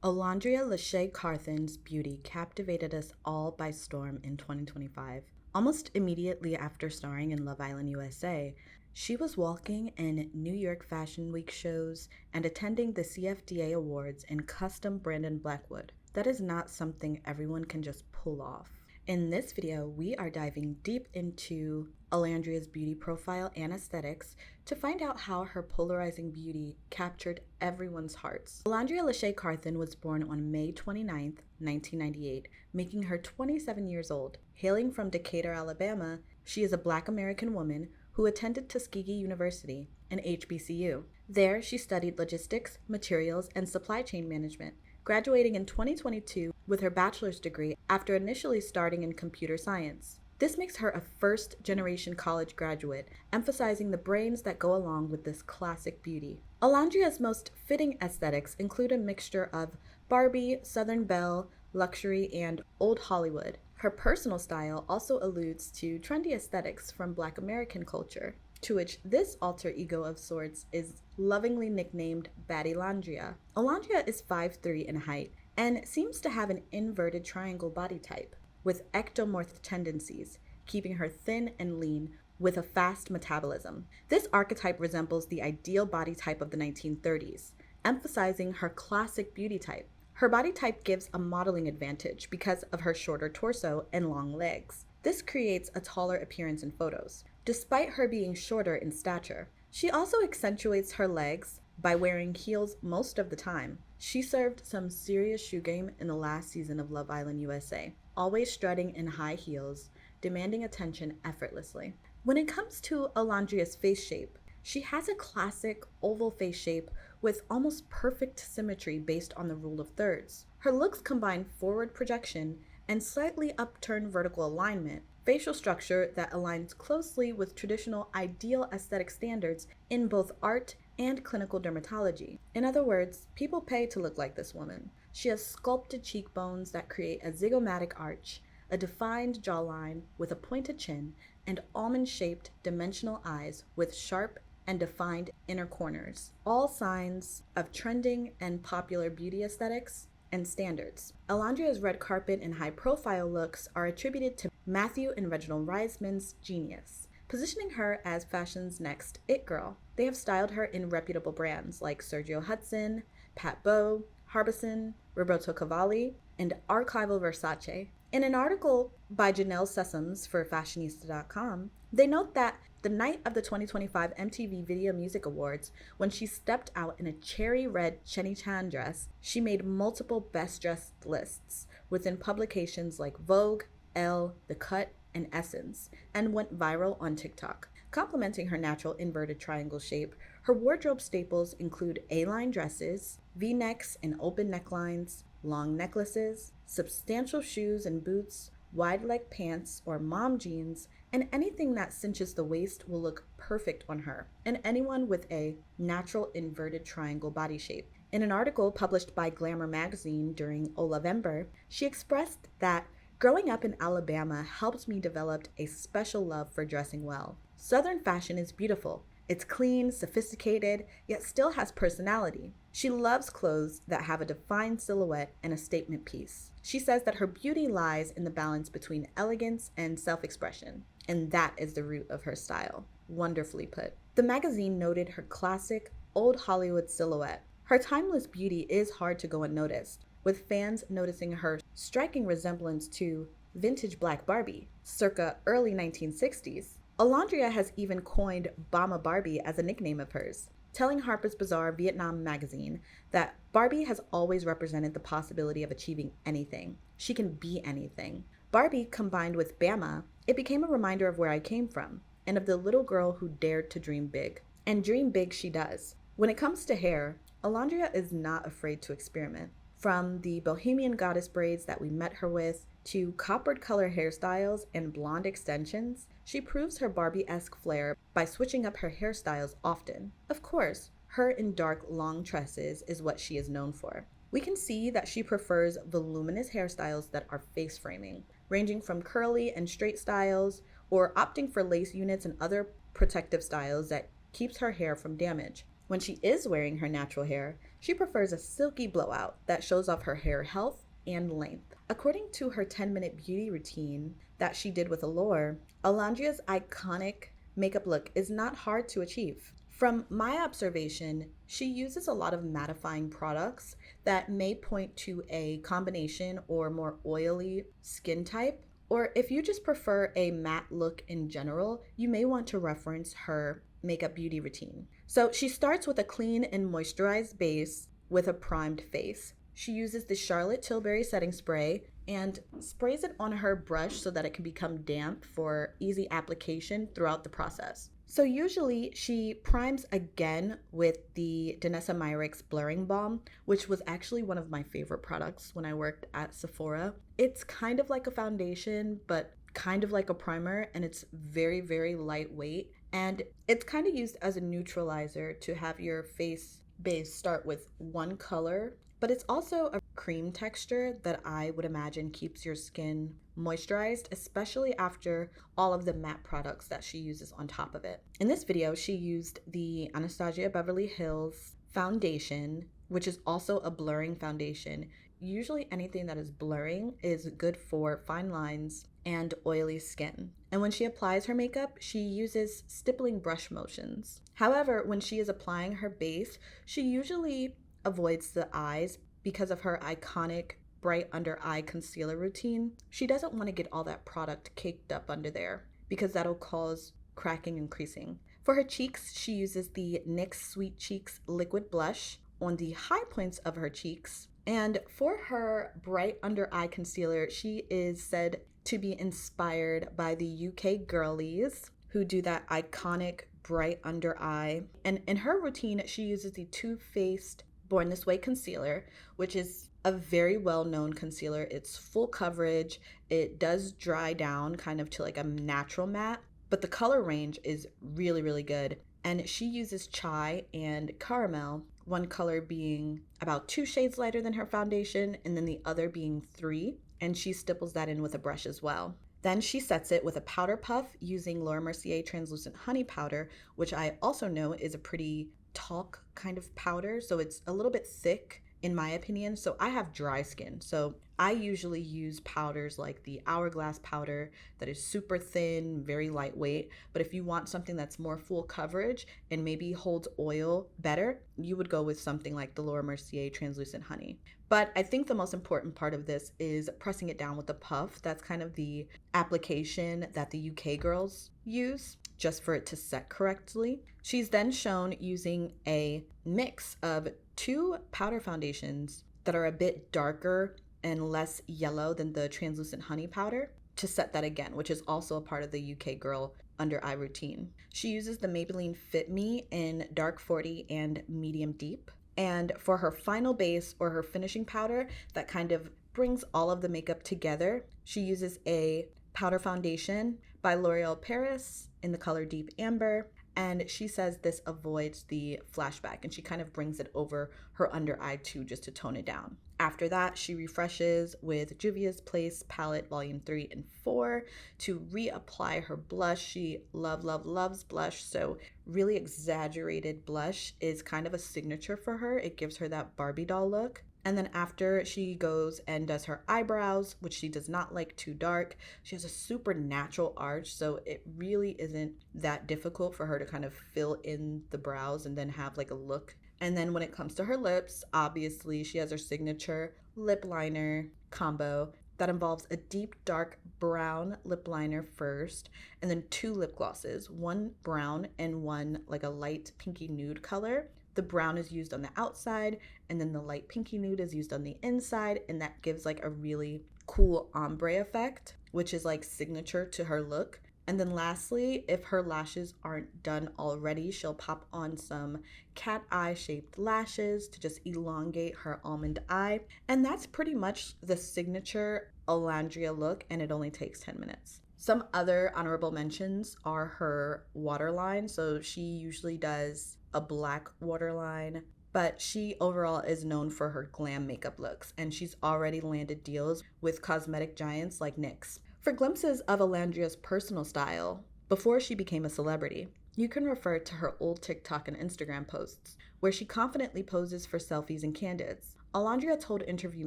Olandria Lashae Carthen's beauty captivated us all by storm in 2025. Almost immediately after starring in Love Island USA, she was walking in New York Fashion Week shows and attending the CFDA Awards in custom Brandon Blackwood. That is not something everyone can just pull off. In this video, we are diving deep into Olandria's beauty profile and aesthetics to find out how her polarizing beauty captured everyone's hearts. Olandria Lashae Carthen was born on May 29, 1998, making her 27 years old. Hailing from Decatur, Alabama, she is a Black American woman who attended Tuskegee University, an HBCU. There, she studied logistics, materials, and supply chain management, graduating in 2022 with her bachelor's degree after initially starting in computer science. This makes her a first-generation college graduate, emphasizing the brains that go along with this classic beauty. Olandria's most fitting aesthetics include a mixture of Barbie, Southern Belle, luxury, and old Hollywood. Her personal style also alludes to trendy aesthetics from Black American culture, to which this alter ego of sorts is lovingly nicknamed Baddielandria. Olandria is 5'3" in height and seems to have an inverted triangle body type with ectomorph tendencies, keeping her thin and lean with a fast metabolism. This archetype resembles the ideal body type of the 1930s, emphasizing her classic beauty type. Her body type gives a modeling advantage because of her shorter torso and long legs. This creates a taller appearance in photos, despite her being shorter in stature. She also accentuates her legs by wearing heels most of the time. She served some serious shoe game in the last season of Love Island USA, always strutting in high heels, demanding attention effortlessly. When it comes to Olandria's face shape, she has a classic oval face shape with almost perfect symmetry based on the rule of thirds. Her looks combine forward projection and slightly upturned vertical alignment, facial structure that aligns closely with traditional ideal aesthetic standards in both art and clinical dermatology. In other words, people pay to look like this woman. She has sculpted cheekbones that create a zygomatic arch, a defined jawline with a pointed chin, and almond-shaped dimensional eyes with sharp and defined inner corners, all signs of trending and popular beauty aesthetics and standards. Olandria's red carpet and high-profile looks are attributed to Matthew and Reginald Reisman's genius, positioning her as fashion's next it girl. They have styled her in reputable brands like Sergio Hudson, Pat Bowe, Harbison, Roberto Cavalli, and archival Versace. In an article by Janelle Sessoms for Fashionista.com, they note that the night of the 2025 MTV Video Music Awards, when she stepped out in a cherry red Chenny Chan dress, she made multiple best dressed lists within publications like Vogue, Elle, The Cut, and Essence, and went viral on TikTok. Complementing her natural inverted triangle shape, her wardrobe staples include A-line dresses, V-necks and open necklines, long necklaces, substantial shoes and boots, wide leg pants or mom jeans, and anything that cinches the waist will look perfect on her and anyone with a natural inverted triangle body shape. In an article published by Glamour magazine during Olavember, she expressed that growing up in Alabama helped me develop a special love for dressing well. Southern fashion is beautiful. It's clean, sophisticated, yet still has personality. She loves clothes that have a defined silhouette and a statement piece. She says that her beauty lies in the balance between elegance and self-expression, and that is the root of her style. Wonderfully put. The magazine noted her classic, old Hollywood silhouette. Her timeless beauty is hard to go unnoticed, with fans noticing her striking resemblance to vintage Black Barbie, circa early 1960s. Olandria has even coined Bama Barbie as a nickname of hers, telling Harper's Bazaar Vietnam magazine that Barbie has always represented the possibility of achieving anything. She can be anything. Barbie combined with Bama, it became a reminder of where I came from and of the little girl who dared to dream big. And dream big she does. When it comes to hair, Olandria is not afraid to experiment. From the bohemian goddess braids that we met her with, to coppered color hairstyles and blonde extensions, she proves her Barbie-esque flair by switching up her hairstyles often. Of course, her in dark, long tresses is what she is known for. We can see that she prefers voluminous hairstyles that are face framing, ranging from curly and straight styles, or opting for lace units and other protective styles that keeps her hair from damage. When she is wearing her natural hair, she prefers a silky blowout that shows off her hair health and length. According to her 10-minute beauty routine that she did with Allure, Olandria's iconic makeup look is not hard to achieve. From my observation, she uses a lot of mattifying products that may point to a combination or more oily skin type. Or if you just prefer a matte look in general, you may want to reference her makeup beauty routine. So she starts with a clean and moisturized base with a primed face. She uses the Charlotte Tilbury setting spray and sprays it on her brush so that it can become damp for easy application throughout the process. So usually she primes again with the Danessa Myricks Blurring Balm, which was actually one of my favorite products when I worked at Sephora. It's kind of like a foundation, but kind of like a primer, and it's very, very lightweight. And it's kind of used as a neutralizer to have your face base start with one color, but it's also a cream texture that I would imagine keeps your skin moisturized, especially after all of the matte products that she uses on top of it. In this video, she used the Anastasia Beverly Hills foundation, which is also a blurring foundation. Usually anything that is blurring is good for fine lines and oily skin. And when she applies her makeup, she uses stippling brush motions. However, when she is applying her base, she usually avoids the eyes because of her iconic bright under eye concealer routine. She doesn't want to get all that product caked up under there because that'll cause cracking and creasing. For her cheeks, she uses the NYX Sweet Cheeks liquid blush on the high points of her cheeks. And for her bright under eye concealer, she is said to be inspired by the UK girlies who do that iconic bright under eye. And in her routine, she uses the Too Faced Born This Way concealer, which is a very well-known concealer. It's full coverage. It does dry down kind of to like a natural matte, but the color range is really, really good. And she uses chai and caramel, one color being about 2 shades lighter than her foundation, and then the other being 3. And she stipples that in with a brush as well. Then she sets it with a powder puff using Laura Mercier Translucent Honey Powder, which I also know is a pretty talc kind of powder. So it's a little bit thick in my opinion. So I have dry skin. So I usually use powders like the Hourglass powder that is super thin, very lightweight. But if you want something that's more full coverage and maybe holds oil better, you would go with something like the Laura Mercier Translucent Honey. But I think the most important part of this is pressing it down with the puff. That's kind of the application that the UK girls use just for it to set correctly. She's then shown using a mix of 2 powder foundations that are a bit darker and less yellow than the translucent honey powder to set that again, which is also a part of the UK girl under eye routine. She uses the Maybelline Fit Me in dark 40 and medium deep. And for her final base or her finishing powder that kind of brings all of the makeup together, she uses a powder foundation by L'Oreal Paris in the color Deep Amber. And she says this avoids the flashback, and she kind of brings it over her under eye too, just to tone it down. After that, she refreshes with Juvia's Place Palette Volume 3 and 4 to reapply her blush. She loves blush, so really exaggerated blush is kind of a signature for her. It gives her that Barbie doll look. And then after she goes and does her eyebrows, which she does not like too dark, she has a super natural arch, so it really isn't that difficult for her to kind of fill in the brows and then have like a look. And then when it comes to her lips, obviously she has her signature lip liner combo that involves a deep dark brown lip liner first, and then 2 lip glosses, one brown and one like a light pinky nude color. The brown is used on the outside, and then the light pinky nude is used on the inside, and that gives like a really cool ombre effect, which is like signature to her look. And then lastly, if her lashes aren't done already, she'll pop on some cat eye shaped lashes to just elongate her almond eye. And that's pretty much the signature Olandria look, and it only takes 10 minutes. Some other honorable mentions are her waterline. So she usually does a black waterline, but she overall is known for her glam makeup looks, and she's already landed deals with cosmetic giants like NYX. For glimpses of Olandria's personal style before she became a celebrity, You can refer to her old TikTok and Instagram posts, where she confidently poses for selfies and candids. Olandria told Interview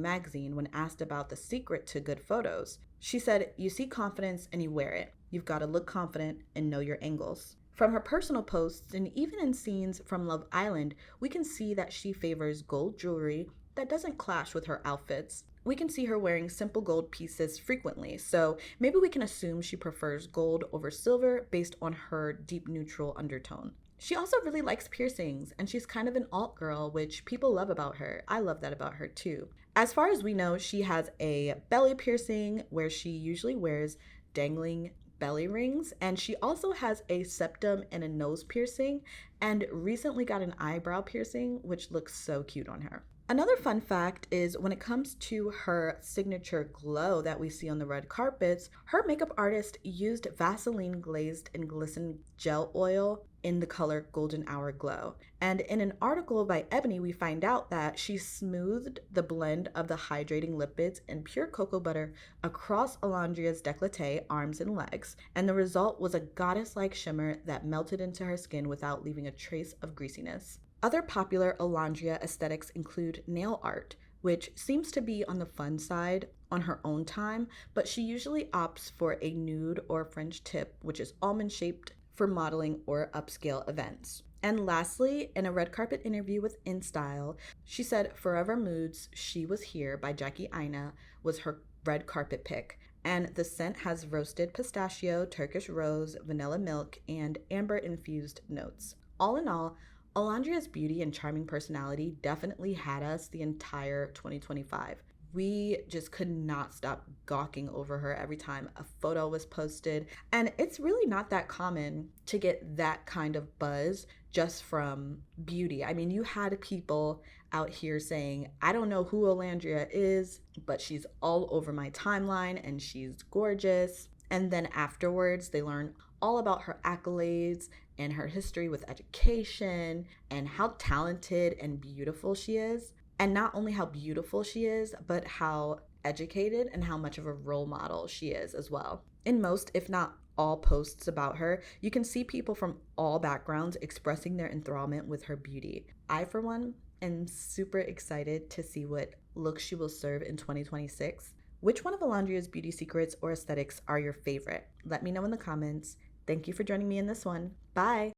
magazine when asked about the secret to good photos. She said, "You see confidence and you wear it. You've got to look confident and know your angles." From her personal posts and even in scenes from Love Island, we can see that she favors gold jewelry that doesn't clash with her outfits. We can see her wearing simple gold pieces frequently, so maybe we can assume she prefers gold over silver based on her deep neutral undertone. She also really likes piercings, and she's kind of an alt girl, which people love about her. I love that about her too. As far as we know, she has a belly piercing where she usually wears dangling belly rings, and she also has a septum and a nose piercing, and recently got an eyebrow piercing, which looks so cute on her. Another fun fact is when it comes to her signature glow that we see on the red carpets, her makeup artist used Vaseline glazed and glistened gel oil in the color Golden Hour Glow. And in an article by Ebony, we find out that she smoothed the blend of the hydrating lipids and pure cocoa butter across Olandria's décolleté, arms, and legs, and the result was a goddess-like shimmer that melted into her skin without leaving a trace of greasiness. Other popular Olandria aesthetics include nail art, which seems to be on the fun side on her own time, but she usually opts for a nude or French tip, which is almond shaped for modeling or upscale events. And lastly, in a red carpet interview with InStyle, she said Forever Moods She Was Here by Jackie Aina was her red carpet pick. And the scent has roasted pistachio, Turkish rose, vanilla milk, and amber infused notes. All in all, Olandria's beauty and charming personality definitely had us the entire 2025. We just could not stop gawking over her every time a photo was posted. And it's really not that common to get that kind of buzz just from beauty. I mean, you had people out here saying, "I don't know who Olandria is, but she's all over my timeline and she's gorgeous." And then afterwards, they learn all about her accolades and her history with education and how talented and beautiful she is. And not only how beautiful she is, but how educated and how much of a role model she is as well. In most, if not all, posts about her, you can see people from all backgrounds expressing their enthrallment with her beauty. I, for one, am super excited to see what look she will serve in 2026. Which one of Olandria's beauty secrets or aesthetics are your favorite? Let me know in the comments. Thank you for joining me in this one. Bye!